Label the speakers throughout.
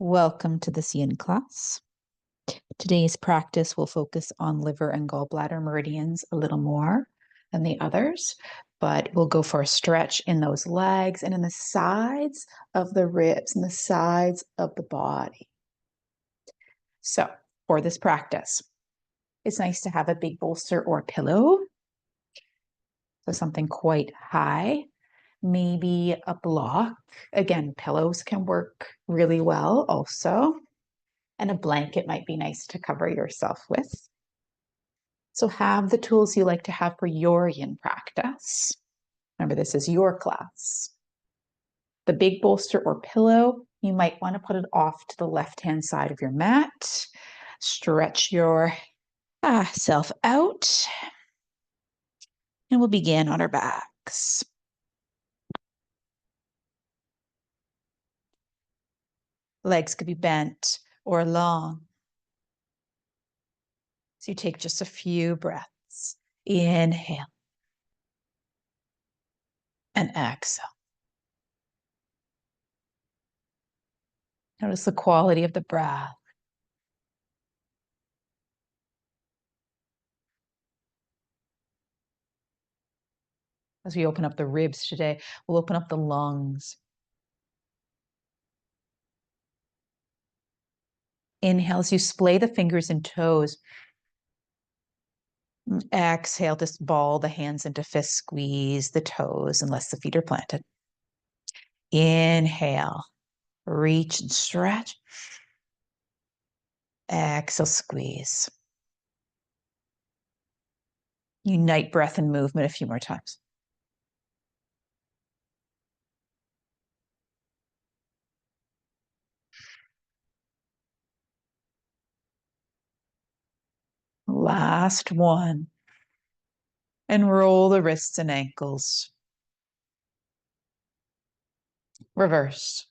Speaker 1: Welcome to this Yin class. Today's practice will focus on liver and gallbladder meridians a little more than the others, but we'll go for a stretch in those legs and in the sides of the ribs and the sides of the body. So for this practice, it's nice to have a big bolster or pillow. So something quite high, maybe a block. Again, pillows can work really well also. And a blanket might be nice to cover yourself with. So have the tools you like to have for your yin practice. Remember, this is your class. The big bolster or pillow, you might want to put it off to the left-hand side of your mat. Stretch your self out. And we'll begin on our backs. Legs could be bent or long. So you take just a few breaths. Inhale and exhale. Notice the quality of the breath. As we open up the ribs today, we'll open up the lungs. Inhale as you splay the fingers and toes. Exhale, just ball the hands into fists, squeeze the toes unless the feet are planted. Inhale, reach and stretch. Exhale, squeeze. Unite breath and movement a few more times. Last one. And roll the wrists and ankles. Reverse.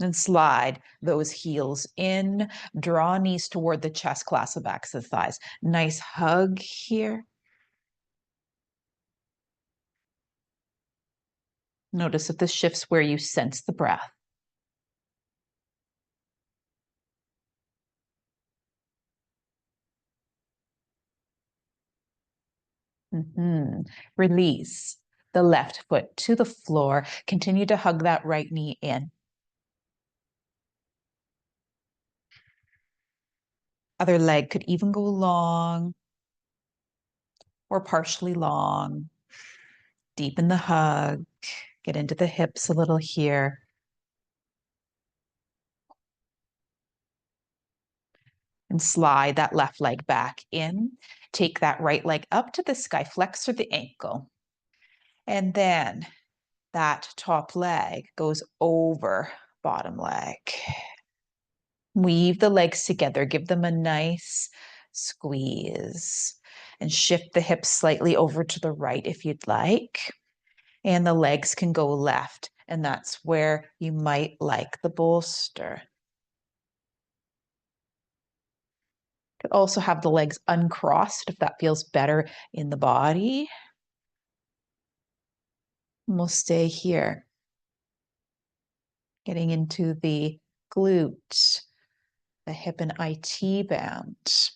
Speaker 1: And slide those heels in. Draw knees toward the chest, clasp the backs of the thighs. Nice hug here. Notice if this shifts where you sense the breath. Release the left foot to the floor. Continue to hug that right knee in. Other leg could even go long or partially long. Deepen the hug. Get into the hips a little here. And slide that left leg back in. Take that right leg up to the sky. Flexor the ankle. And then that top leg goes over bottom leg. Weave the legs together. Give them a nice squeeze. And shift the hips slightly over to the right if you'd like. And the legs can go left. And that's where you might like the bolster. Could also have the legs uncrossed if that feels better in the body. And we'll stay here. Getting into the glute, the hip and IT band.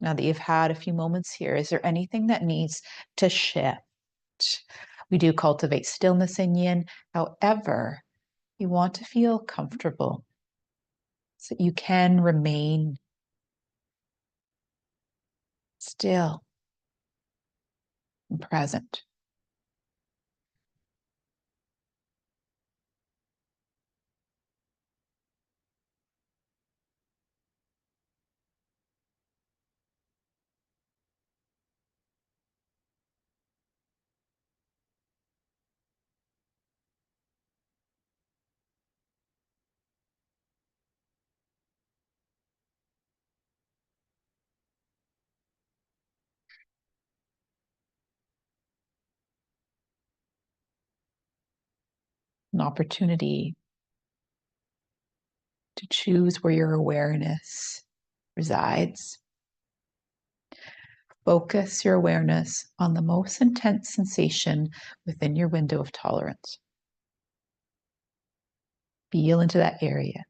Speaker 1: Now that you've had a few moments here, is there anything that needs to shift? We do cultivate stillness in yin. However, you want to feel comfortable so you can remain still and present. an opportunity to choose where your awareness resides. Focus your awareness on the most intense sensation within your window of tolerance. Feel into that area.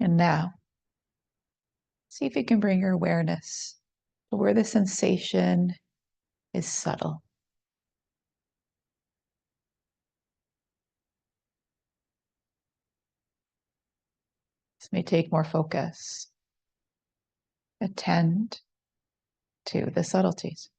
Speaker 1: And now, see if you can bring your awareness to where the sensation is subtle. This may take more focus. Attend to the subtleties.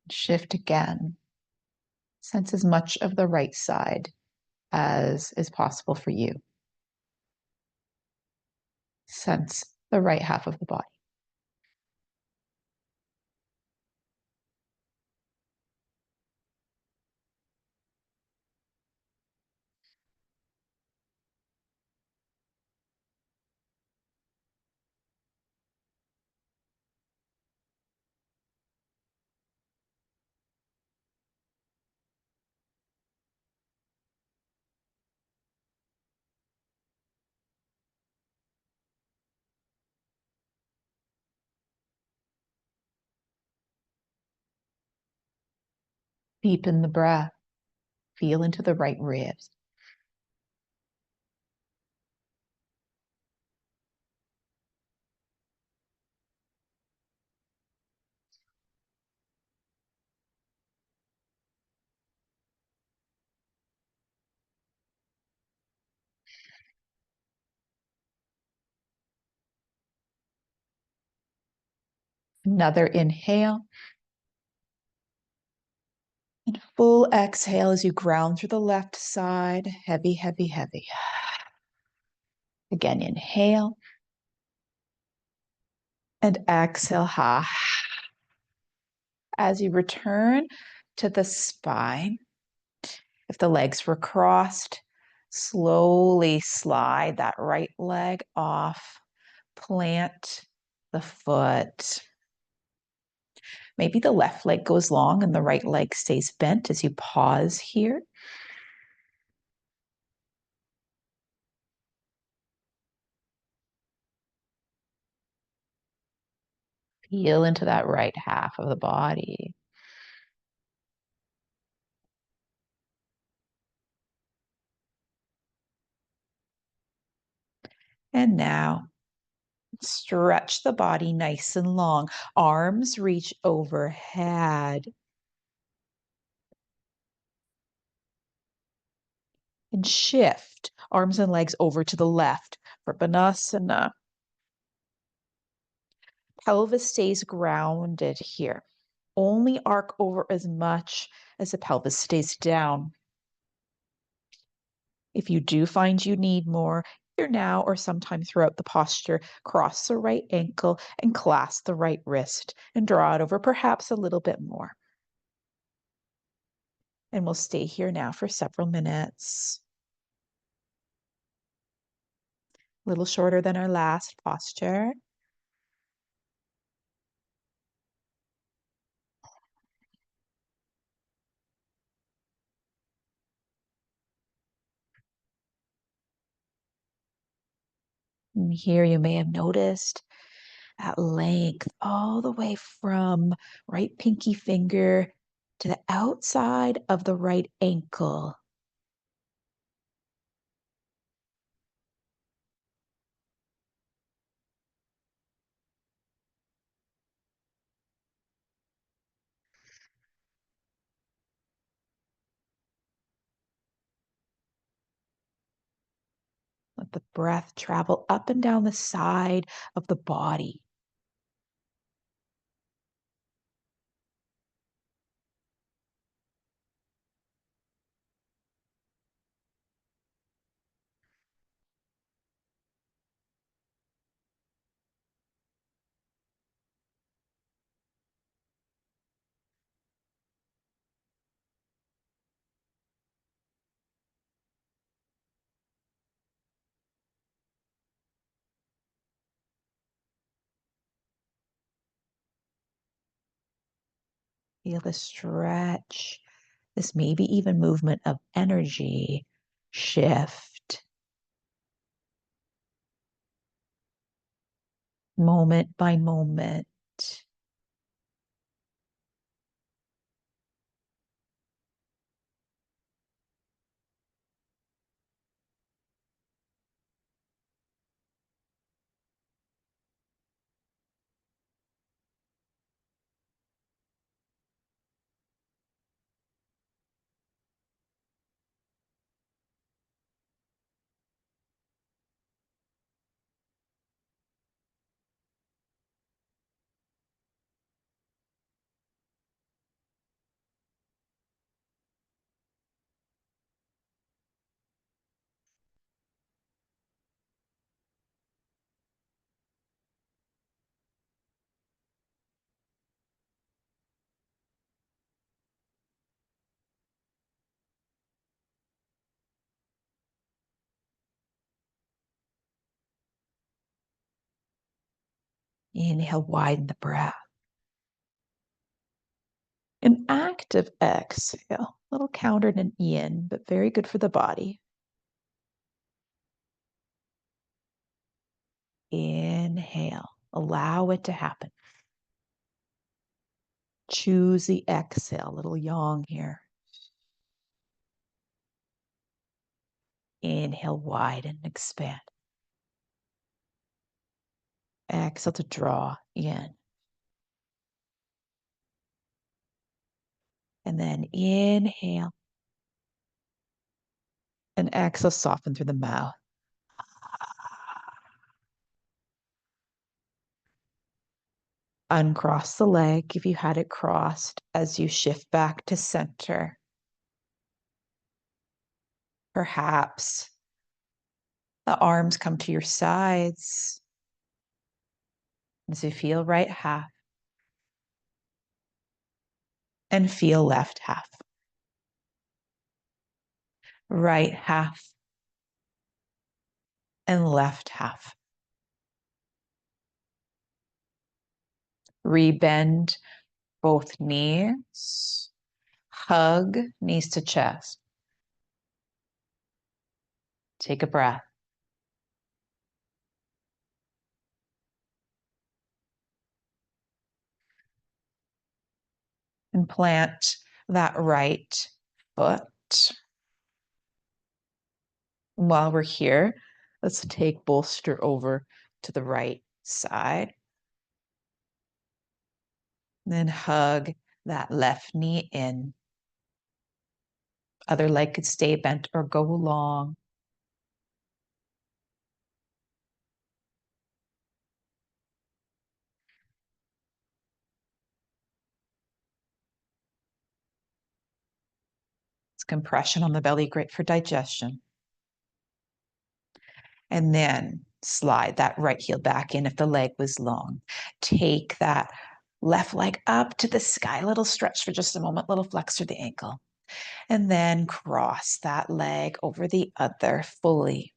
Speaker 1: Shift again. Sense as much of the right side as is possible for you. Sense the right half of the body. Deepen the breath. Feel into the right ribs. Another inhale. And full exhale as you ground through the left side. Heavy, heavy, heavy. Again, inhale. And exhale, ha. As you return to the spine, if the legs were crossed, slowly slide that right leg off. Plant the foot. Maybe the left leg goes long and the right leg stays bent as you pause here. Feel into that right half of the body. And now Stretch the body nice and long. Arms reach overhead. And shift arms and legs over to the left for Banasana. Pelvis stays grounded here. Only arc over as much as the pelvis stays down. If you do find you need more, here now or sometime throughout the posture, cross the right ankle and clasp the right wrist and draw it over perhaps a little bit more. And we'll stay here now for several minutes. A little shorter than our last posture. And here you may have noticed at length all the way from right pinky finger to the outside of the right ankle. Let the breath travel up and down the side of the body. Feel the stretch, this maybe even movement of energy shift moment by moment. Inhale, widen the breath. An active exhale, a little countered in yin, but very good for the body. Inhale, allow it to happen. Choose the exhale, a little yang here. Inhale, widen, expand. Exhale to draw in. And then inhale. And exhale, soften through the mouth. Uncross the leg if you had it crossed as you shift back to center. Perhaps the arms come to your sides as you feel right half and feel left half. Right half and left half. Rebend both knees. Hug knees to chest. Take a breath. And plant that right foot. While we're here, let's take bolster over to the right side. Then hug that left knee in. Other leg could stay bent or go long. It's compression on the belly, great for digestion. And then slide that right heel back in if the leg was long. Take that left leg up to the sky, little stretch for just a moment, little flex through the ankle. And then cross that leg over the other fully.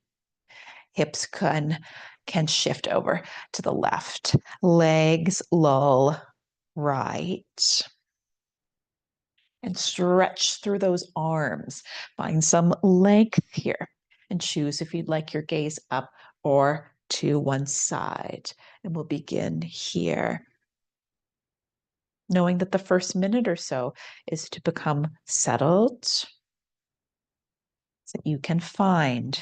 Speaker 1: Hips can shift over to the left. Legs lull right. And stretch through those arms. Find some length here and choose if you'd like your gaze up or to one side. And we'll begin here. Knowing that the first minute or so is to become settled so that you can find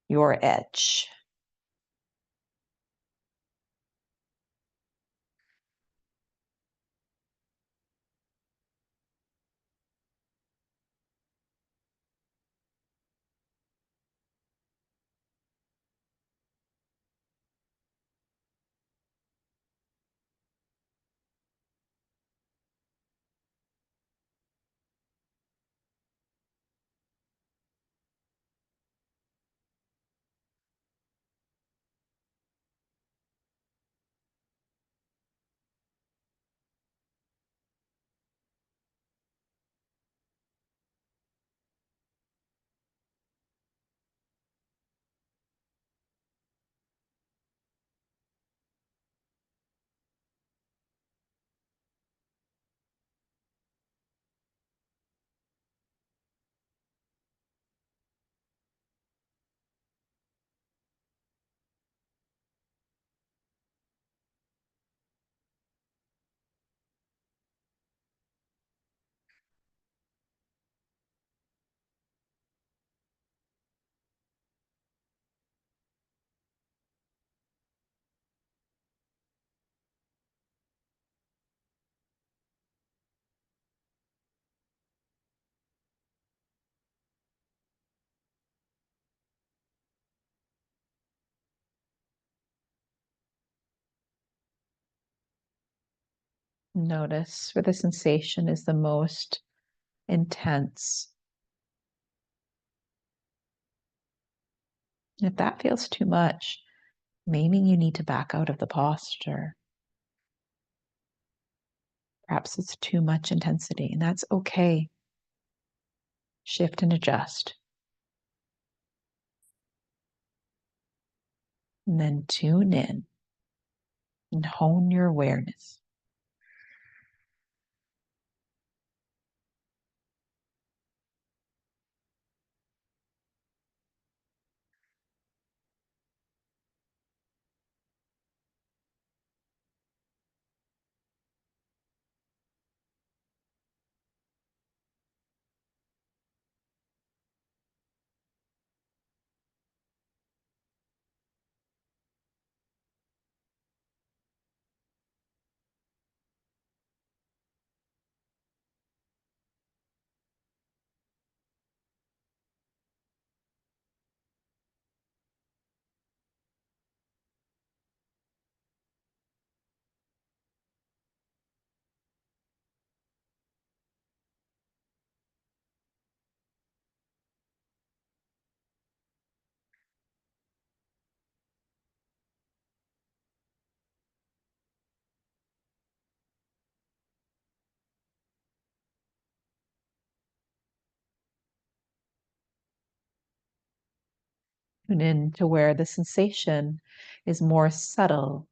Speaker 1: your edge. Notice where the sensation is the most intense. If that feels too much, maybe you need to back out of the posture. Perhaps it's too much intensity, and that's okay. Shift and adjust. And then tune in and hone your awareness. Tune in to where the sensation is more subtle.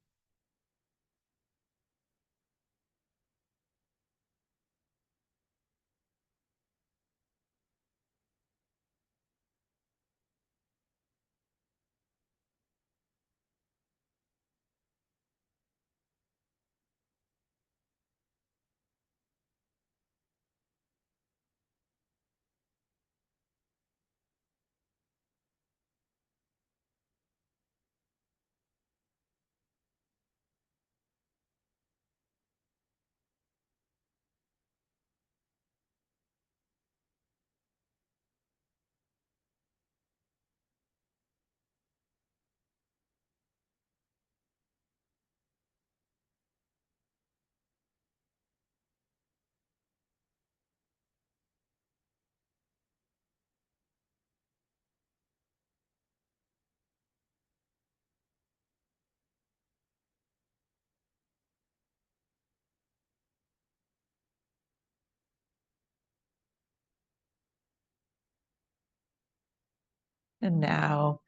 Speaker 1: And now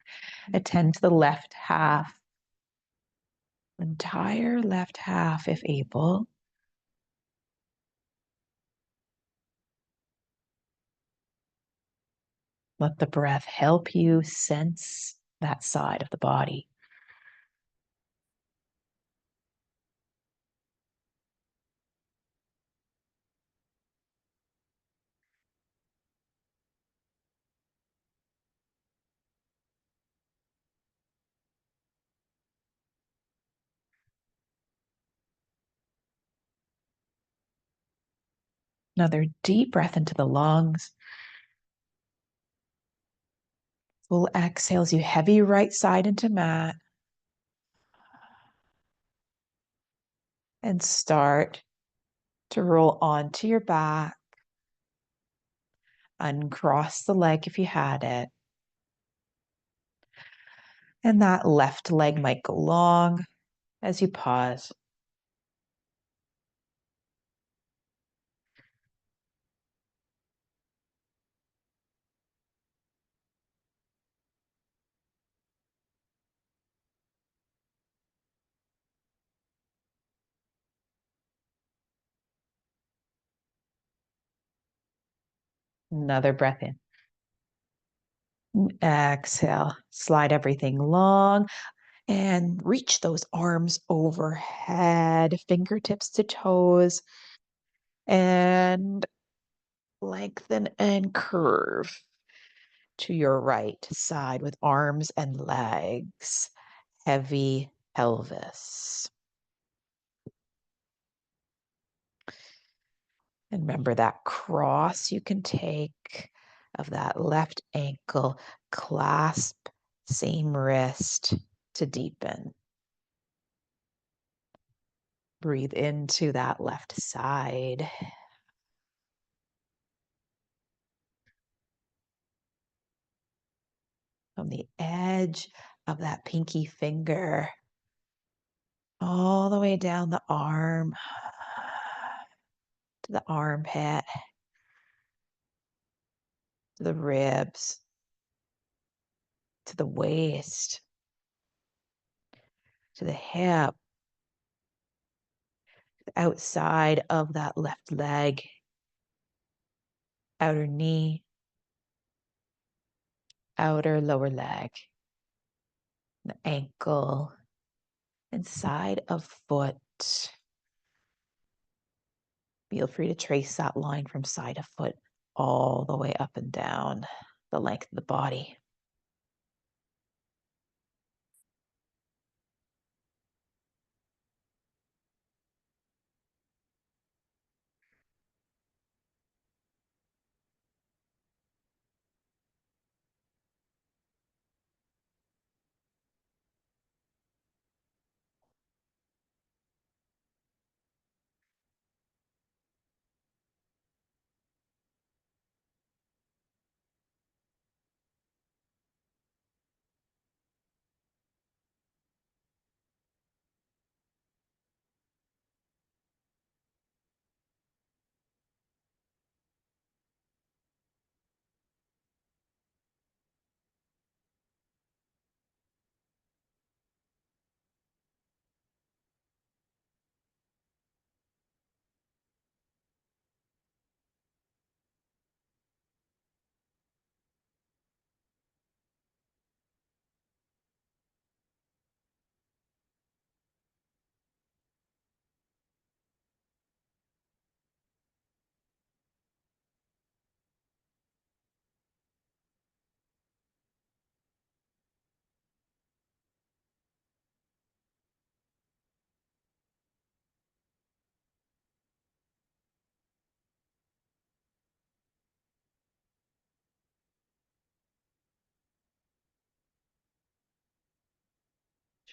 Speaker 1: attend to the left half, entire left half if able. Let the breath help you sense that side of the body. Another deep breath into the lungs. Full exhales you heavy right side into mat. And start to roll onto your back. Uncross the leg if you had it. And that left leg might go long as you pause. Another breath in. Exhale, slide everything long and reach those arms overhead, fingertips to toes, and lengthen and curve to your right side with arms and legs, heavy pelvis. And remember that cross you can take of that left ankle, clasp same wrist to deepen. Breathe into that left side. From the edge of that pinky finger all the way down the arm to the armpit, to the ribs, to the waist, to the hip, the outside of that left leg, outer knee, outer lower leg, the ankle, and side of foot. Feel free to trace that line from side of foot all the way up and down the length of the body.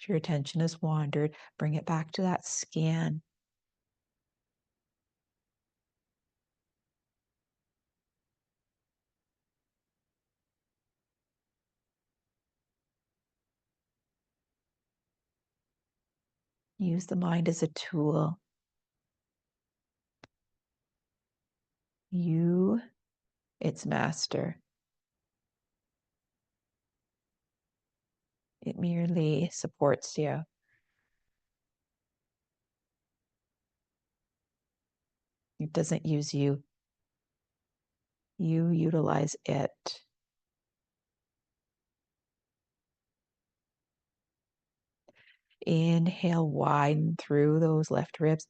Speaker 1: If your attention has wandered, bring it back to that scan. Use the mind as a tool. You, its master. It merely supports you. It doesn't use you. You utilize it. Inhale, widen through those left ribs.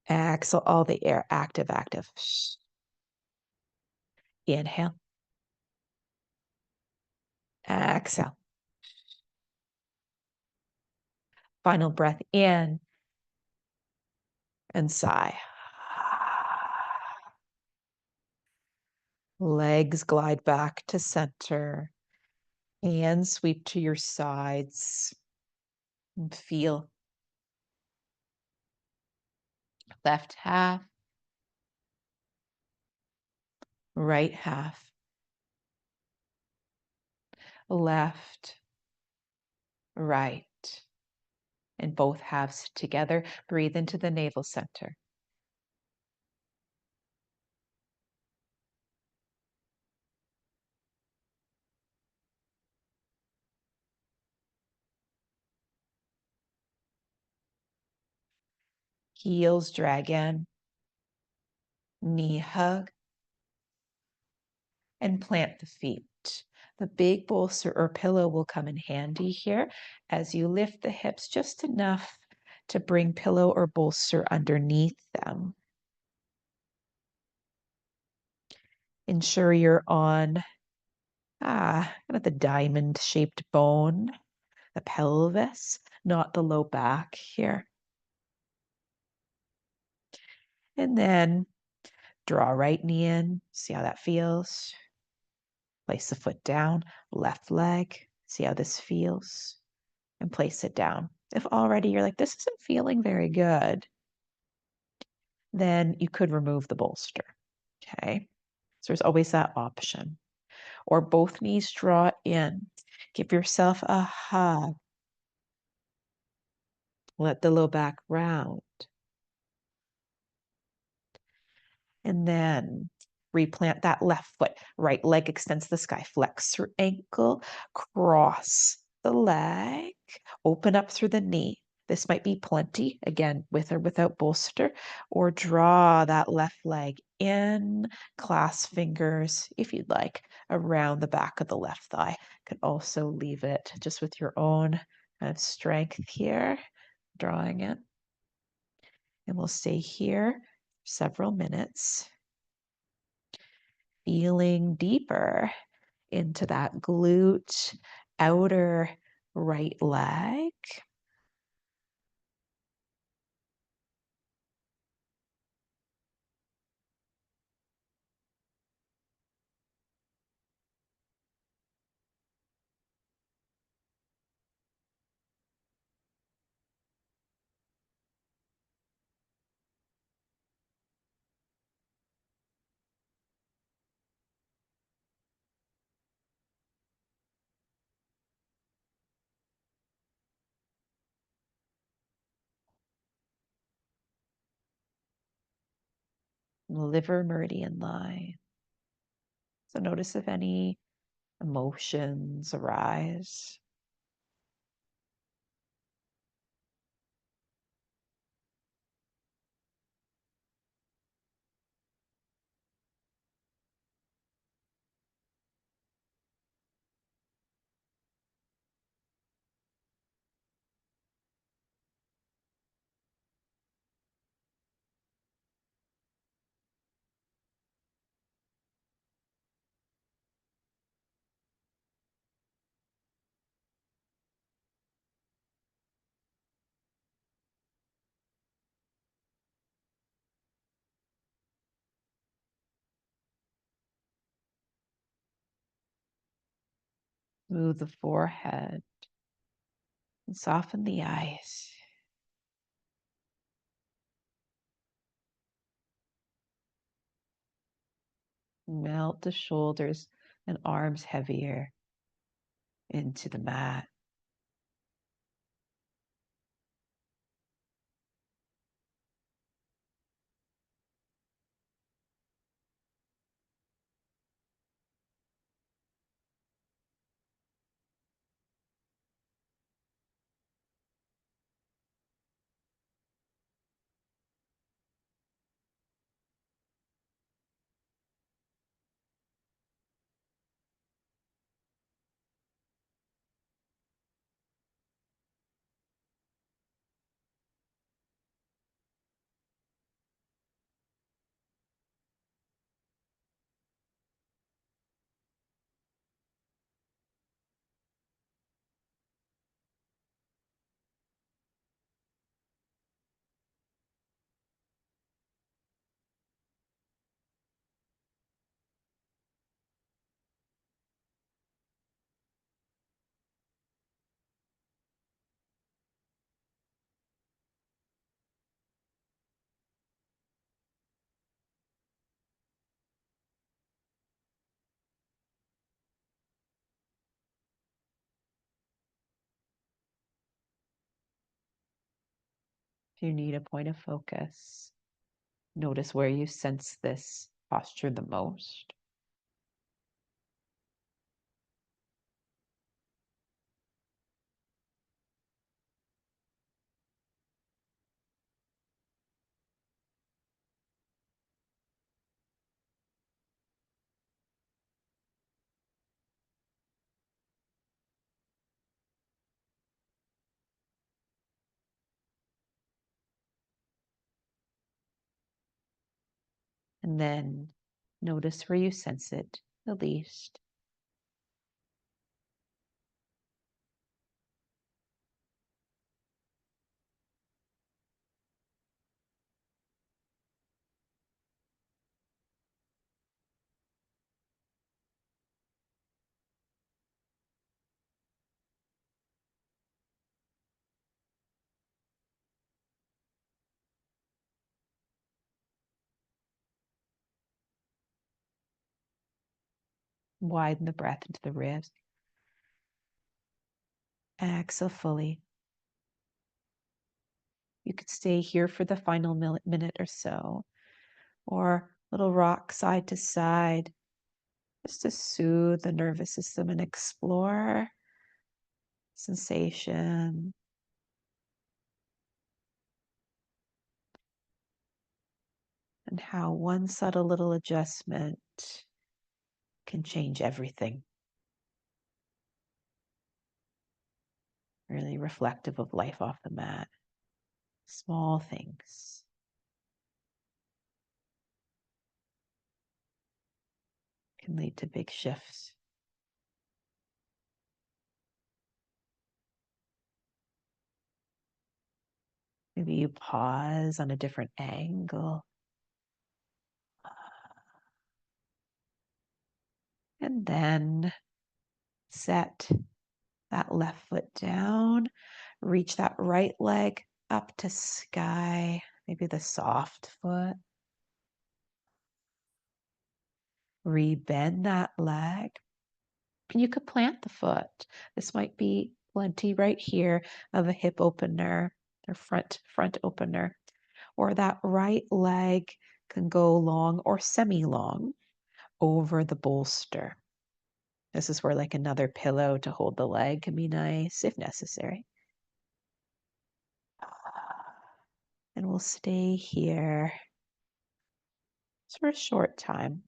Speaker 1: Exhale, all the air, active, active. Inhale. Exhale. Final breath in and sigh. Legs glide back to center. Hands sweep to your sides. And feel left half, right half, left, right, and both halves together. Breathe into the navel center. Heels drag in, knee hug, and plant the feet. The big bolster or pillow will come in handy here as you lift the hips just enough to bring pillow or bolster underneath them. Ensure you're on kind of the diamond-shaped bone, the pelvis, not the low back here. And then draw right knee in, see how that feels. Place the foot down, left leg, see how this feels, and place it down. If already you're like, this isn't feeling very good, then you could remove the bolster, okay? So there's always that option. Or both knees draw in. Give yourself a hug. Let the low back round. And then replant that left foot. Right leg extends to the sky. Flex through ankle. Cross the leg. Open up through the knee. This might be plenty, again, with or without bolster, or draw that left leg in, clasp fingers, if you'd like, around the back of the left thigh. Could also leave it just with your own kind of strength here, drawing it. And we'll stay here several minutes, feeling deeper into that glute, outer right leg. Liver meridian line. So notice if any emotions arise. Move the forehead and soften the eyes. Melt the shoulders and arms heavier into the mat. If you need a point of focus, notice where you sense this posture the most. And then notice where you sense it the least. Widen the breath into the ribs. Exhale fully. You could stay here for the final minute or so, or little rock side to side, just to soothe the nervous system and explore sensation. And how one subtle little adjustment can change everything. Really reflective of life off the mat. Small things. Can lead to big shifts. Maybe you pause on a different angle. And then set that left foot down. Reach that right leg up to sky. Maybe the soft foot. Rebend that leg. You could plant the foot. This might be plenty right here of a hip opener or front opener. Or that right leg can go long or semi-long over the bolster. This is where like another pillow to hold the leg can be nice if necessary. And we'll stay here just for a short time.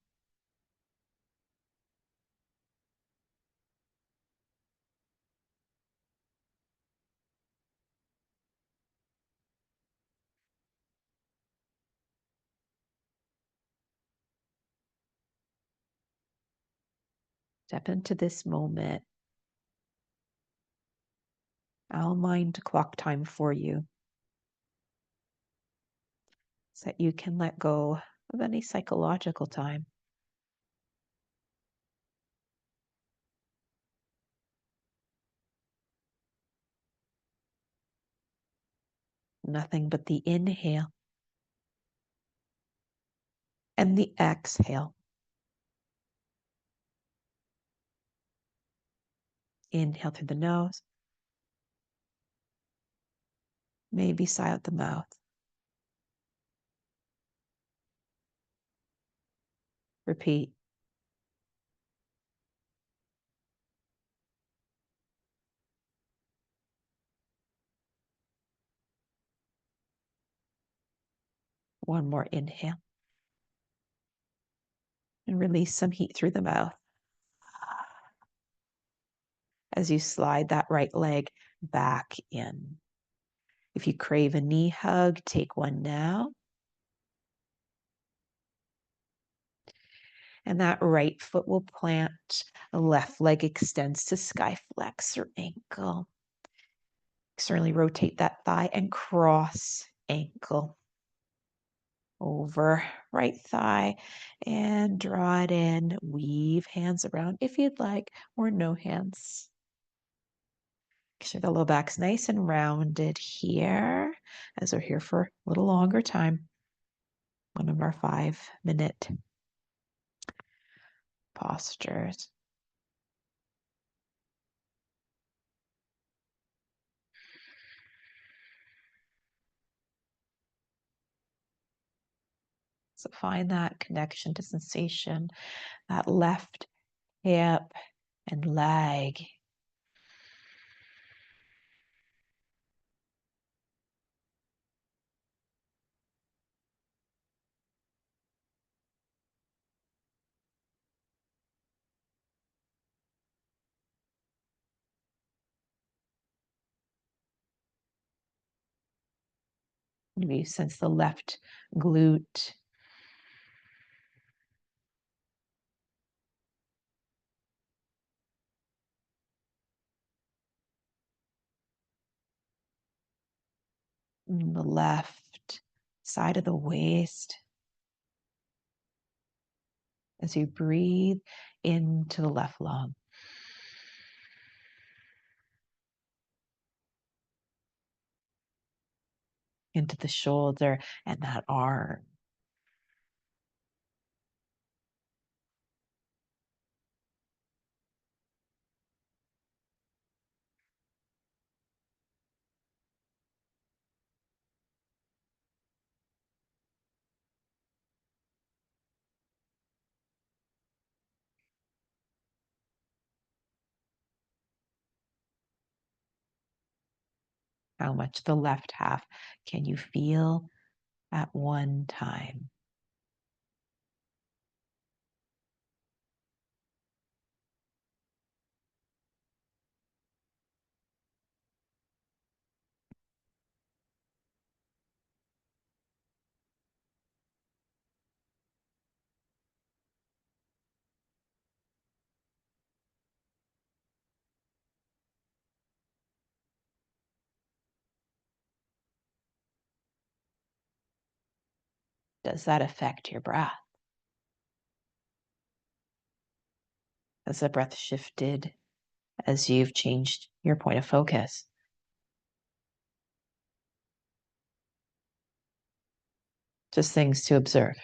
Speaker 1: Step into this moment. I'll mind clock time for you so that you can let go of any psychological time. Nothing but the inhale and the exhale. Inhale through the nose. Maybe sigh out the mouth. Repeat. One more inhale. And release some heat through the mouth. As you slide that right leg back in. If you crave a knee hug, take one now. And that right foot will plant. The left leg extends to sky flex or ankle. Externally rotate that thigh and cross ankle over right thigh and draw it in. Weave hands around if you'd like, or no hands. Make sure the low back's nice and rounded here as we're here for a little longer time. One of our 5-minute postures. So find that connection to sensation, that left hip and leg. Maybe you sense the left glute. And the left side of the waist as you breathe into the left lung. Into the shoulder and that arm. How much the left half can you feel at one time? Does that affect your breath? Has the breath shifted as you've changed your point of focus? Just things to observe.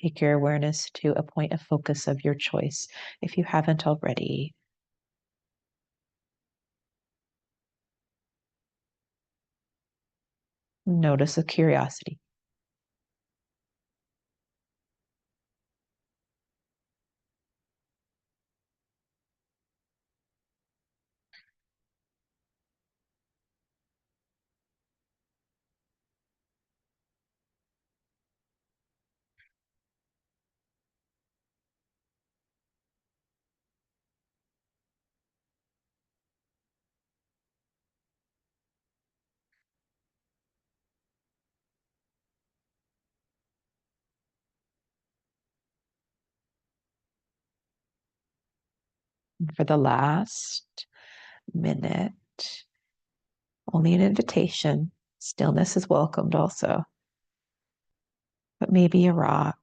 Speaker 1: Take your awareness to a point of focus of your choice if you haven't already. Notice a curiosity. And for the last minute, only an invitation. Stillness is welcomed also, but maybe a rock.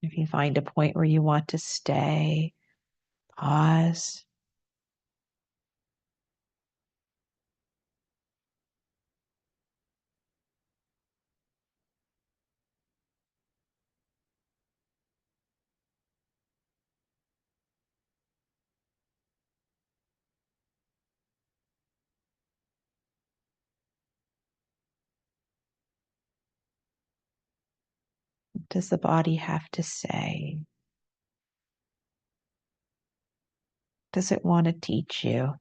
Speaker 1: If you find a point where you want to stay, pause. What does the body have to say? Does it want to teach you?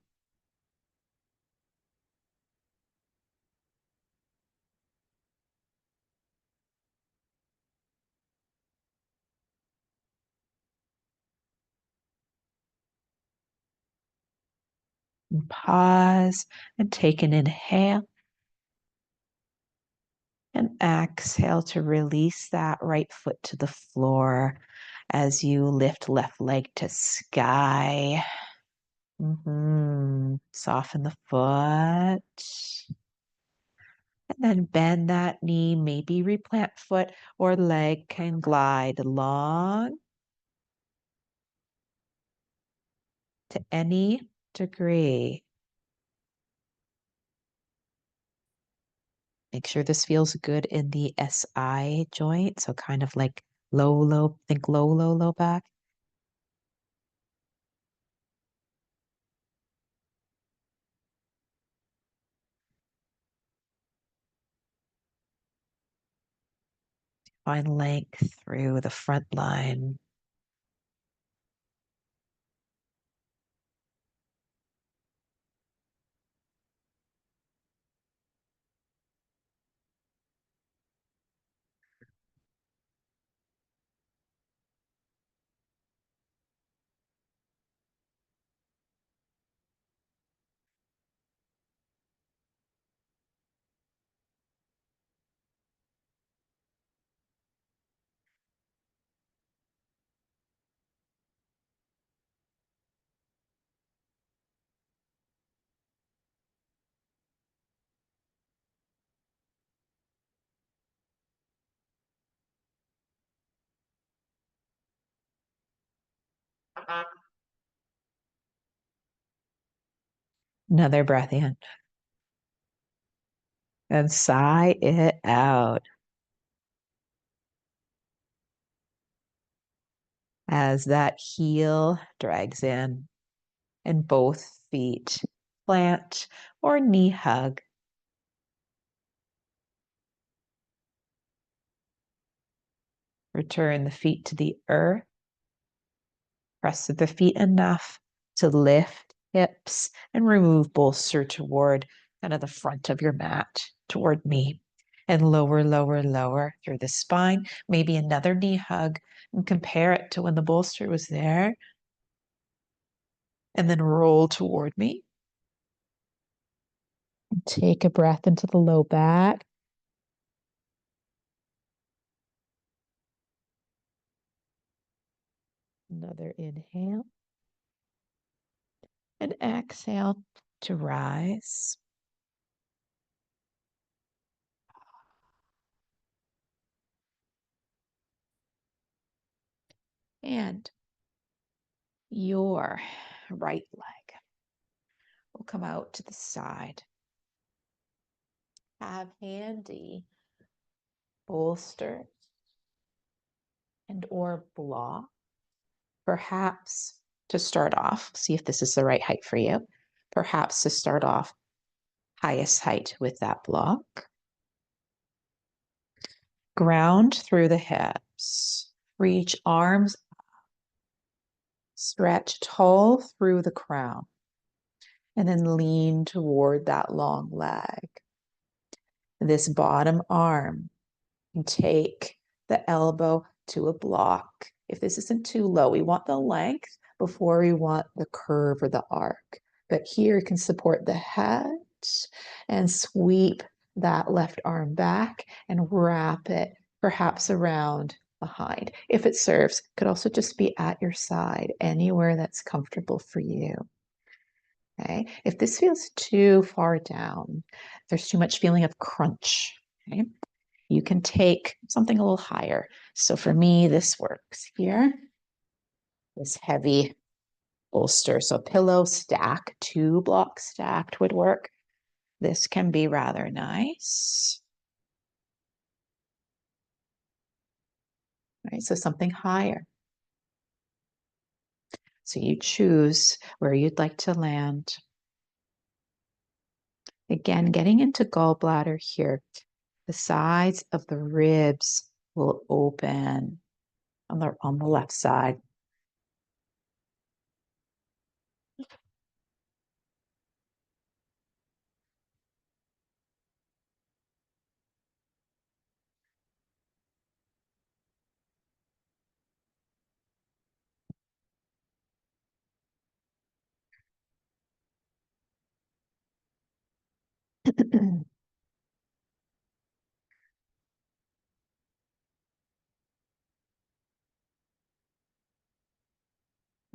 Speaker 1: And pause and take an inhale And exhale to release that right foot to the floor as you lift left leg to sky. Soften the foot. And then bend that knee, maybe replant foot or leg can glide along to any degree. Make sure this feels good in the SI joint. So kind of like low, think low back. Find length through the front line. Another breath in. And sigh it out as that heel drags in and both feet plant or knee hug. Return the feet to the earth. Press the feet enough to lift hips and remove bolster toward kind of the front of your mat, toward me. And lower through the spine. Maybe another knee hug and compare it to when the bolster was there. And then roll toward me. Take a breath into the low back. Another inhale. And exhale to rise. And your right leg will come out to the side. Have handy bolster and or block, perhaps to start off. See if this is the right height for you. Perhaps to start off highest height with that block. Ground through the hips. Reach arms, stretch tall through the crown, and then lean toward that long leg. This bottom arm can take the elbow to a block. If this isn't too low, we want the length before we want the curve or the arc. But here you can support the head and sweep that left arm back and wrap it perhaps around behind. If it serves, it could also just be at your side, anywhere that's comfortable for you. Okay. If this feels too far down, there's too much feeling of crunch. Okay. You can take something a little higher. So for me, this works here. This heavy bolster. So pillow stack, 2 blocks stacked would work. This can be rather nice. Right, so something higher. So you choose where you'd like to land. Again, getting into gallbladder here. The sides of the ribs will open on the left side.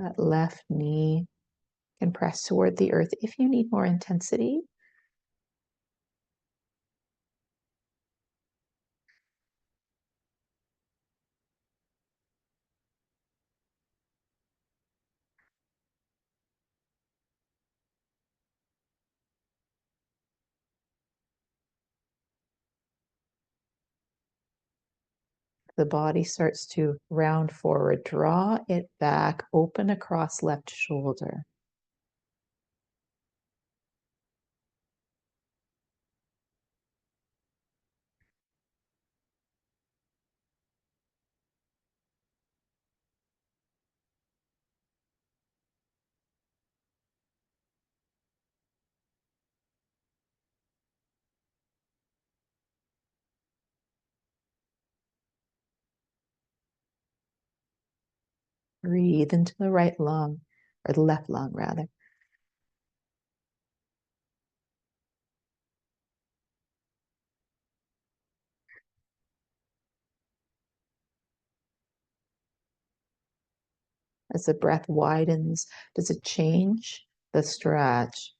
Speaker 1: That left knee can press toward the earth if you need more intensity. The body starts to round forward. Draw it back, open across left shoulder. Breathe into the right lung, or the left lung rather. As the breath widens, does it change the stretch?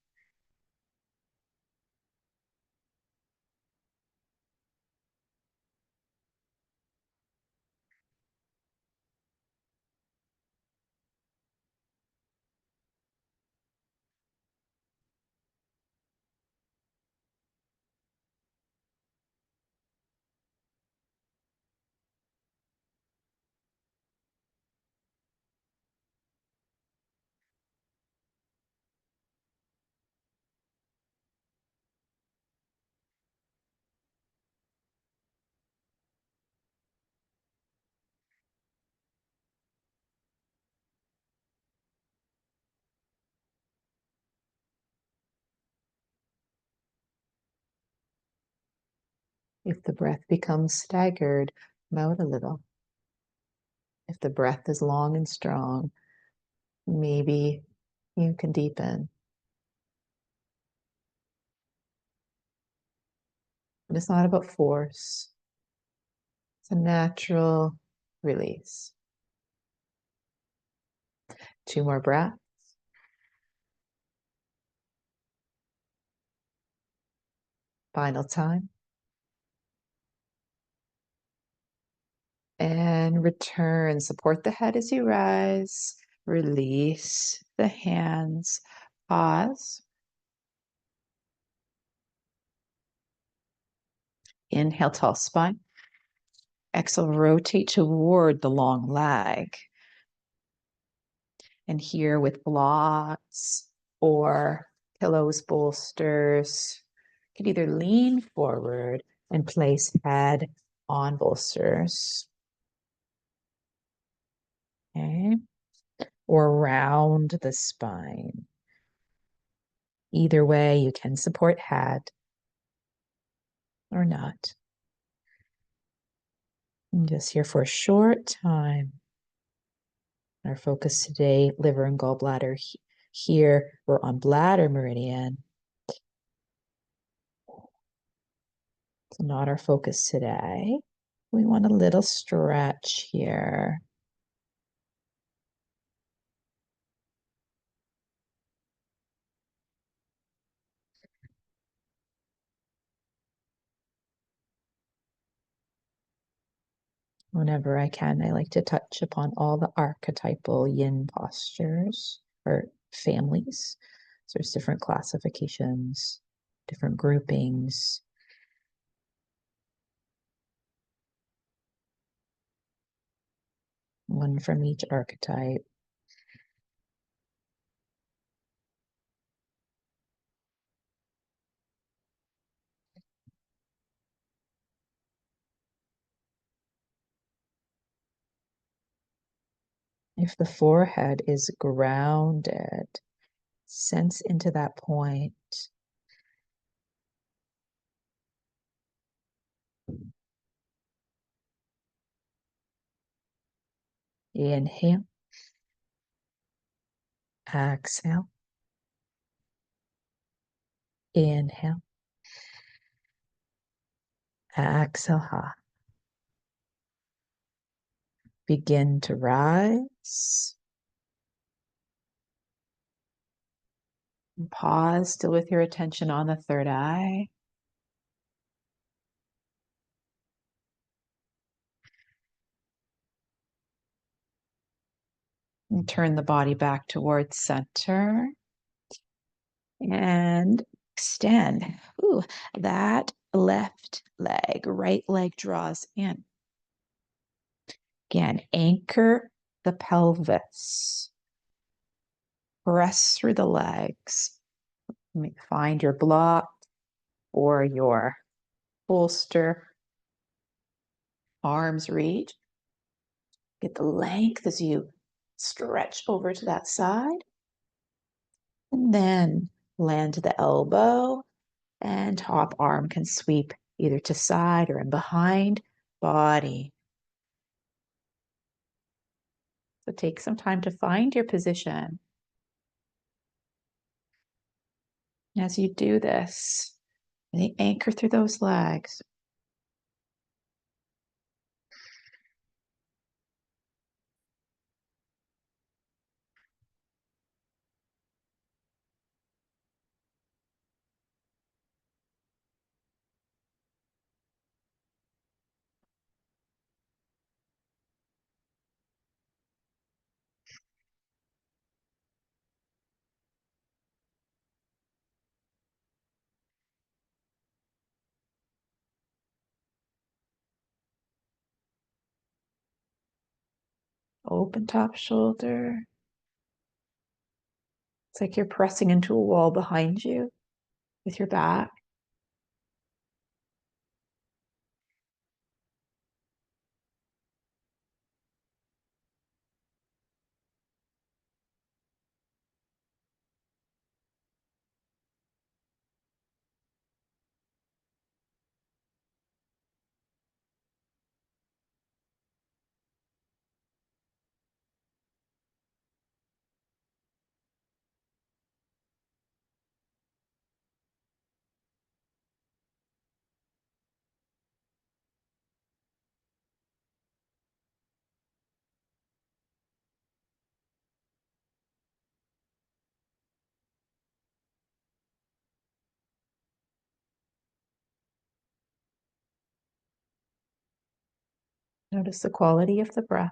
Speaker 1: If the breath becomes staggered, come out a little. If the breath is long and strong, maybe you can deepen. But it's not about force. It's a natural release. 2 more breaths. Final time. And return. Support the head as you rise. Release the hands. Pause. Inhale, tall spine. Exhale, rotate toward the long leg. And here with blocks or pillows, bolsters, you can either lean forward and place head on bolsters. Okay. Or round the spine. Either way, you can support head or not. I'm just here for a short time. Our focus today, liver and gallbladder. Here, we're on bladder meridian. It's not our focus today. We want a little stretch here. Whenever I can, I like to touch upon all the archetypal yin postures or families. So there's different classifications, different groupings. One from each archetype. If the forehead is grounded, sense into that point. Inhale. Exhale. Inhale. Exhale. Begin to rise. And pause, still with your attention on the third eye. And turn the body back towards center. And extend. Ooh, that left leg, right leg draws in. Again, anchor the pelvis. Press through the legs. Find your block or your bolster. Arms reach. Get the length as you stretch over to that side. And then land to the elbow, and top arm can sweep either to side or in behind body. So take some time to find your position. As you do this, really anchor through those legs. Open top shoulder. It's like you're pressing into a wall behind you with your back. Notice the quality of the breath.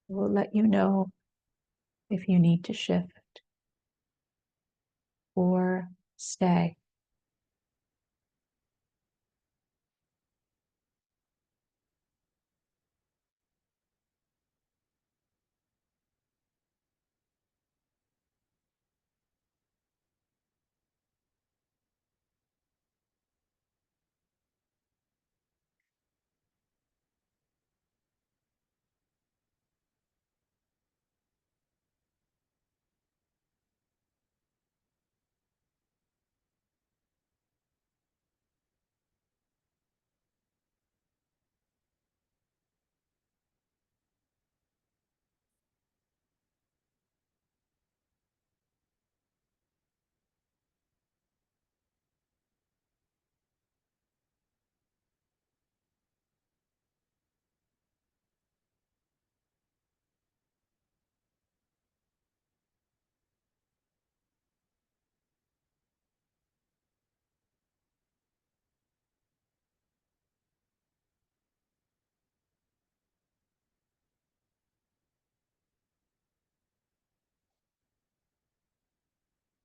Speaker 1: We'll let you know if you need to shift or stay.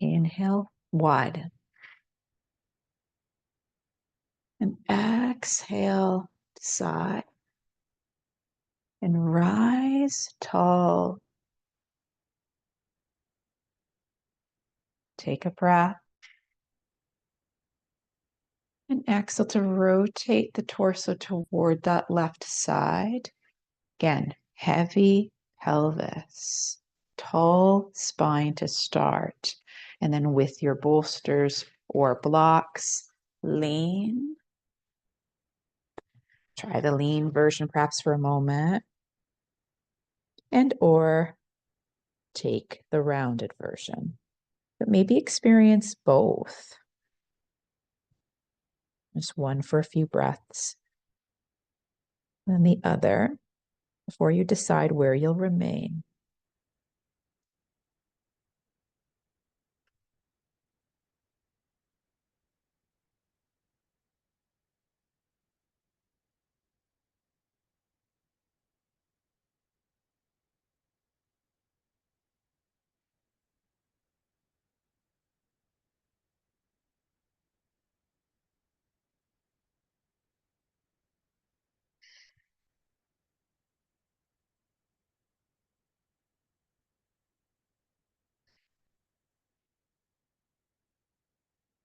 Speaker 1: Inhale, widen. And exhale, sigh. And rise tall. Take a breath. And exhale to rotate the torso toward that left side. Again, heavy pelvis, tall spine to start. And then with your bolsters or blocks, lean. Try the lean version perhaps for a moment. And or take the rounded version. but maybe experience both. Just one for a few breaths, and the other before you decide where you'll remain.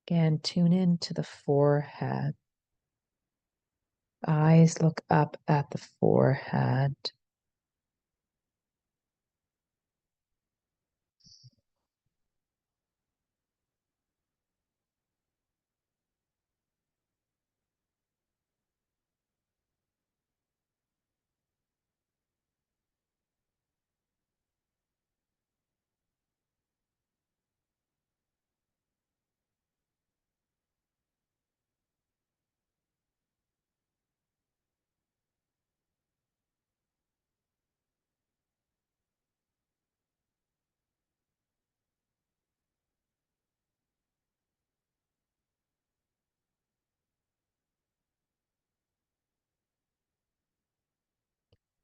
Speaker 1: Again, tune in to the forehead. Eyes look up at the forehead.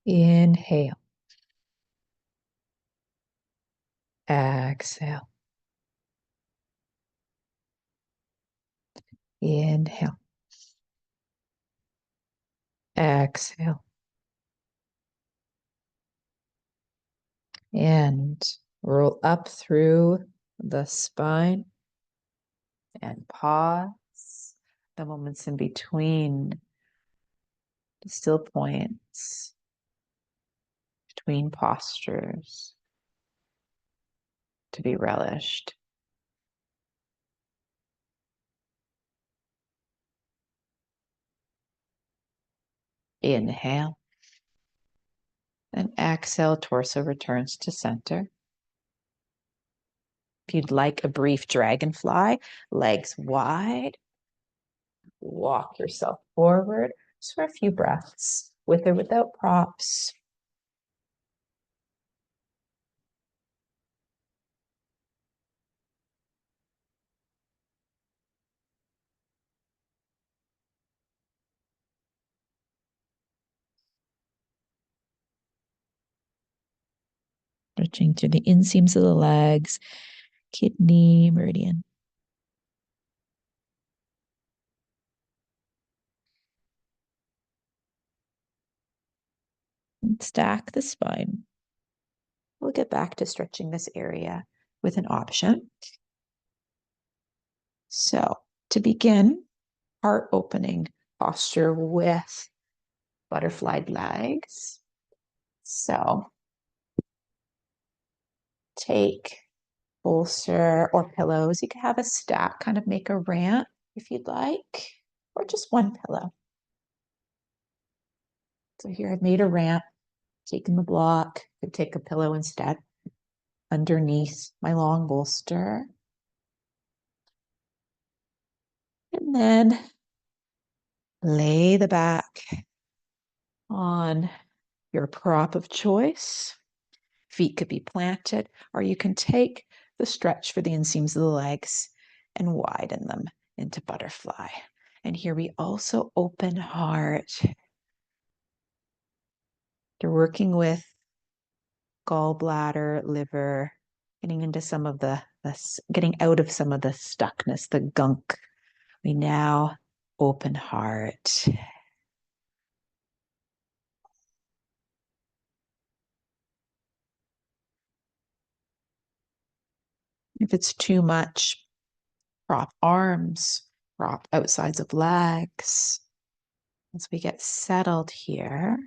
Speaker 1: Inhale. Exhale. Inhale. Exhale. And roll up through the spine and pause the moments in between, the still points between postures to be relished. Inhale and exhale, torso returns to center. If you'd like a brief dragonfly, legs wide, walk yourself forward just for a few breaths, with or without props. Stretching through the inseams of the legs, kidney, meridian. And stack the spine. We'll get back to stretching this area with an option. So to begin, heart opening posture with butterflied legs. So take bolster or pillows. You can have a stack, kind of make a ramp if you'd like, or just one pillow. So here I've made a ramp, taken the block, could take a pillow instead underneath my long bolster. And then lay the back on your prop of choice. Feet could be planted, or you can take the stretch for the inseams of the legs and widen them into butterfly. And here we also open heart. You're working with gallbladder, liver, getting into some of the getting out of some of the stuckness, the gunk. We now open heart. If it's too much, prop arms, prop outsides of legs. As we get settled here,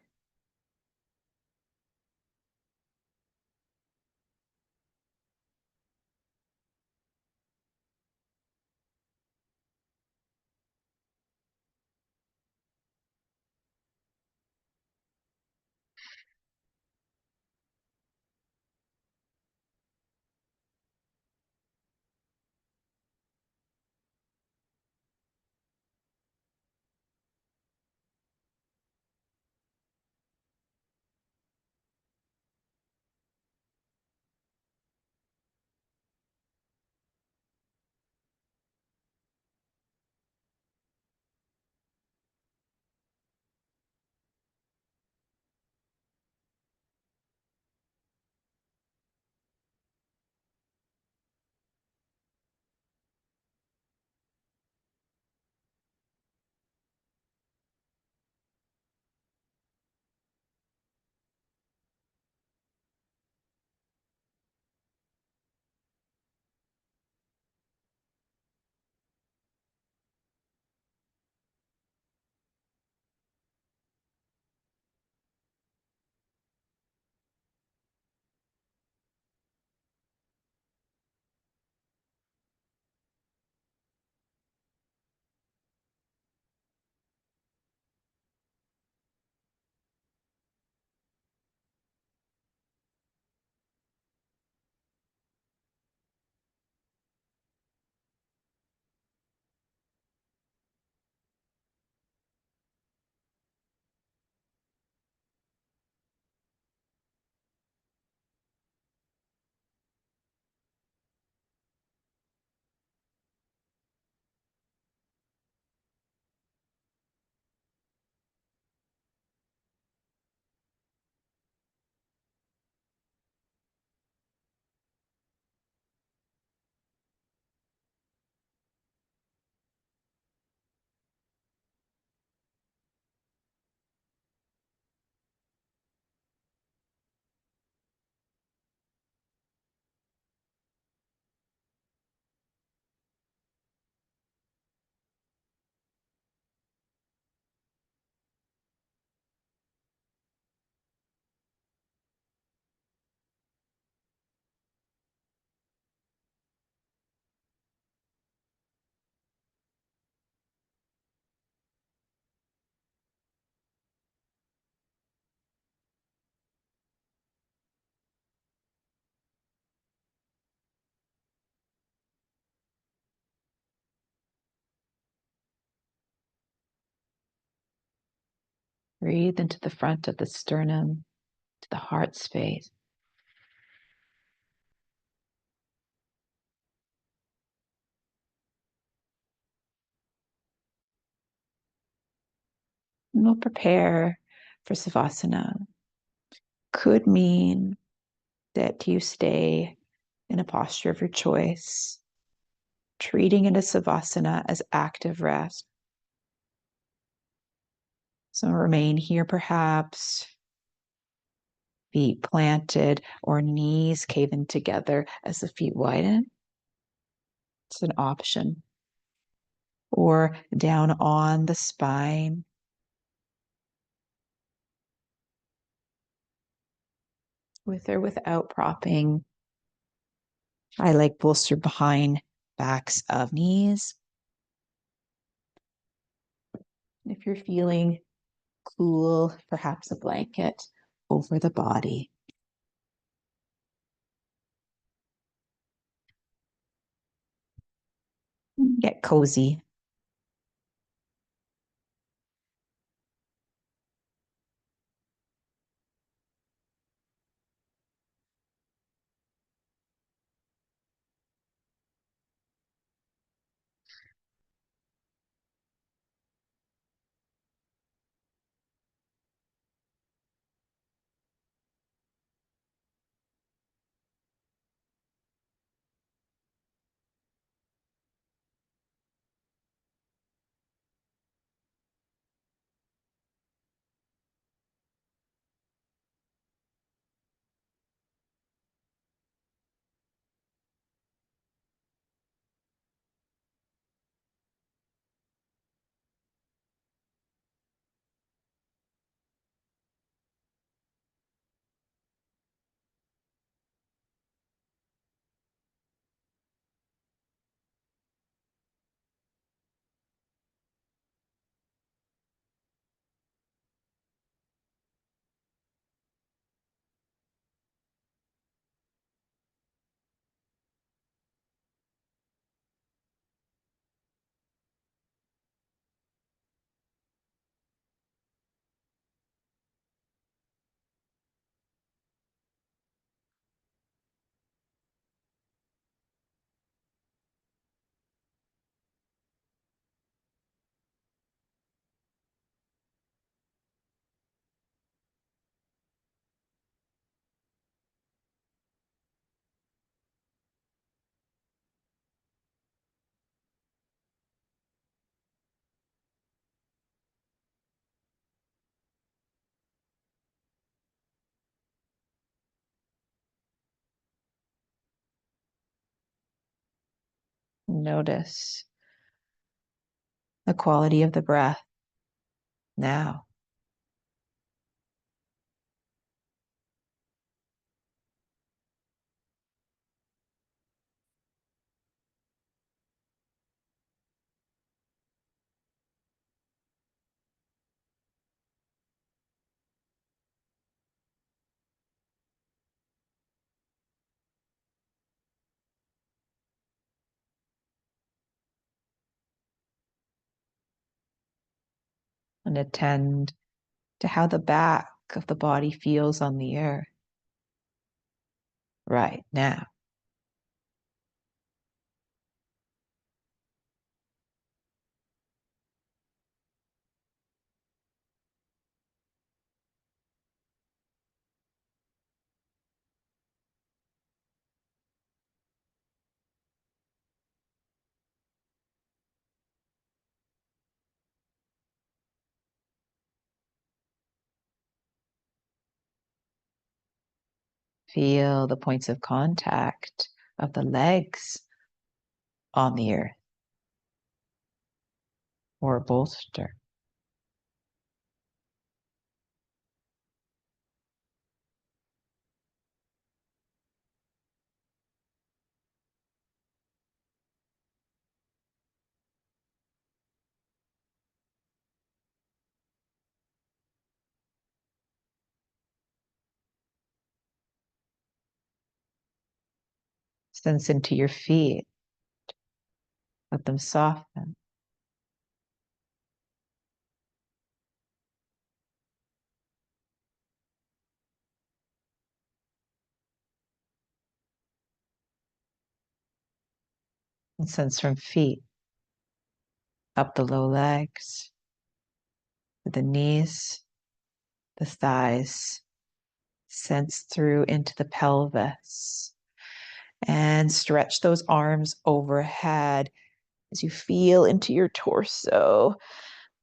Speaker 1: Breathe into the front of the sternum, to the heart space. And we'll prepare for Savasana. Could mean that you stay in a posture of your choice, treating it as Savasana as active rest. So remain here perhaps, feet planted or knees caving together as the feet widen. It's an option. Or down on the spine. With or without propping. I like bolster behind backs of knees. If you're feeling cool, perhaps a blanket over the body. Get cozy. Notice the quality of the breath now. And attend to how the back of the body feels on the earth right now. Feel the points of contact of the legs on the earth or bolster. Sense into your feet. Let them soften. And sense from feet up the low legs, the knees, the thighs. Sense through into the pelvis. And stretch those arms overhead as you feel into your torso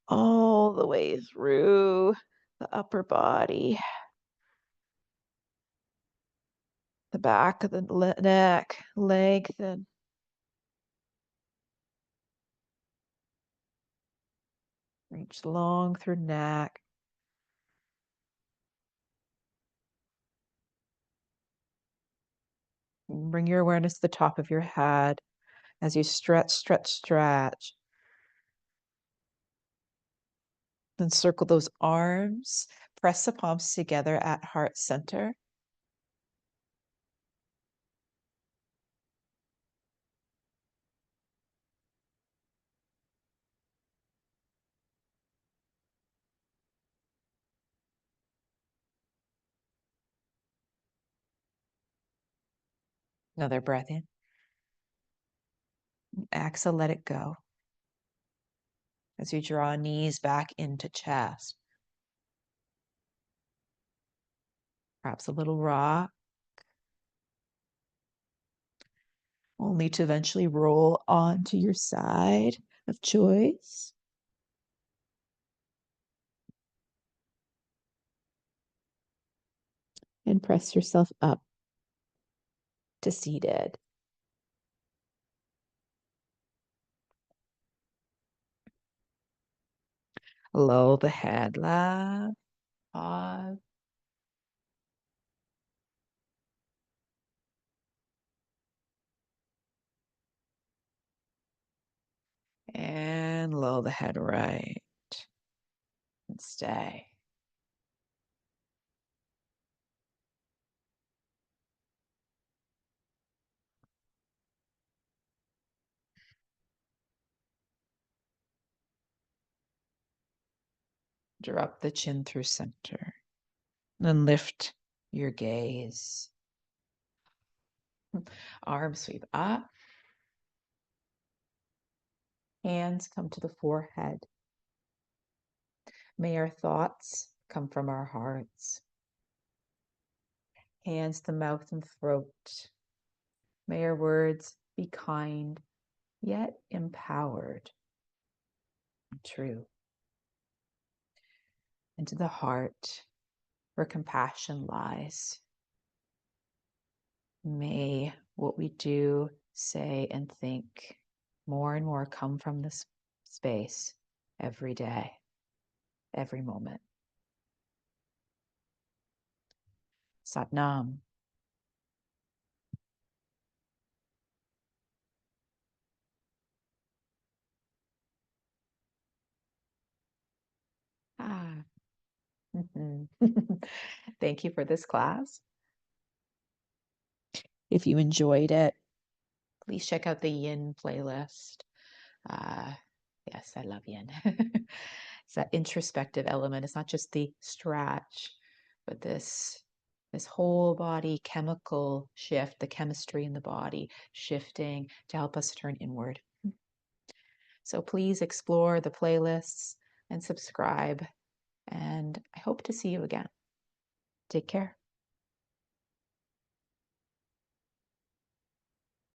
Speaker 1: all the way through the upper body, the back of the neck, lengthen. Reach long through neck. Bring your awareness to the top of your head as you stretch, stretch, stretch. Then circle those arms. Press the palms together at heart center. Another breath in. Exhale, let it go. As you draw knees back into chest. Perhaps a little rock. Only to eventually roll onto your side of choice. And press yourself up to seated. Lower the head, left, pause. And lower the head right. And stay. Drop the chin through center. Then lift your gaze. Arms sweep up. Hands come to the forehead. May our thoughts come from our hearts. Hands to mouth and throat. May our words be kind, yet empowered and true. Into the heart where compassion lies. May what we do, say, and think more and more come from this space every day, every moment. Sat Nam. Ah. Thank you for this class. If you enjoyed it, please check out the Yin playlist. Yes, I love Yin. It's that introspective element. It's not just the stretch, but this whole body chemical shift, the chemistry in the body shifting to help us turn inward. So please explore the playlists and subscribe. And I hope to see you again. Take care.